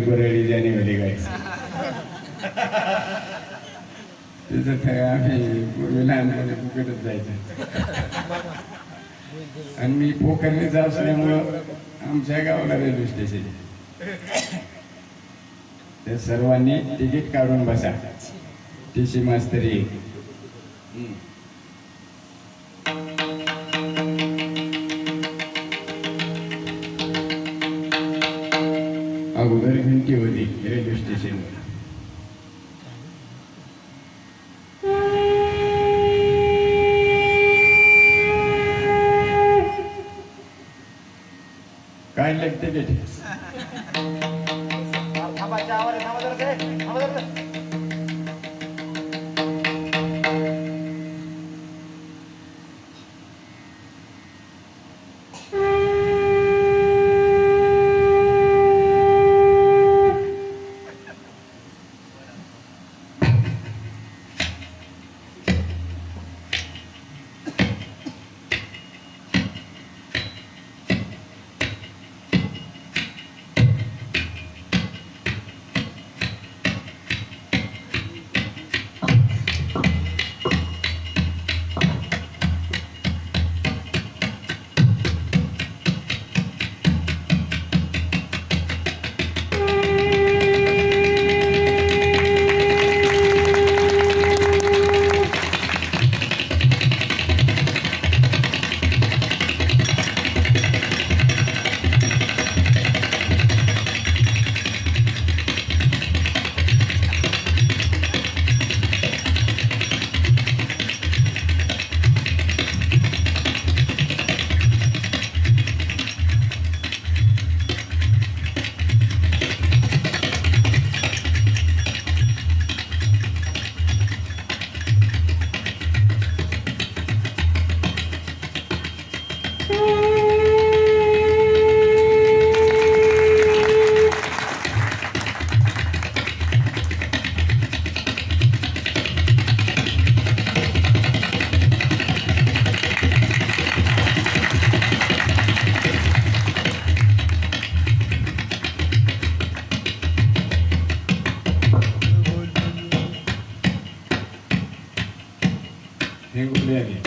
परळी जाणे वाली गाडी त्याच्यात आम्ही पूर्वी लहानपणी फुकटच जायचं आणि मी पोखरणीचा असल्यामुळं आमच्या गावाला रेल्वे स्टेशन त्या सर्वांनी तिकीट काढून बसा टीसी मास्तरी अगोदर घंटी होती रेल्वे स्टेशनवर काय लागते तिकीट हे कुठले आले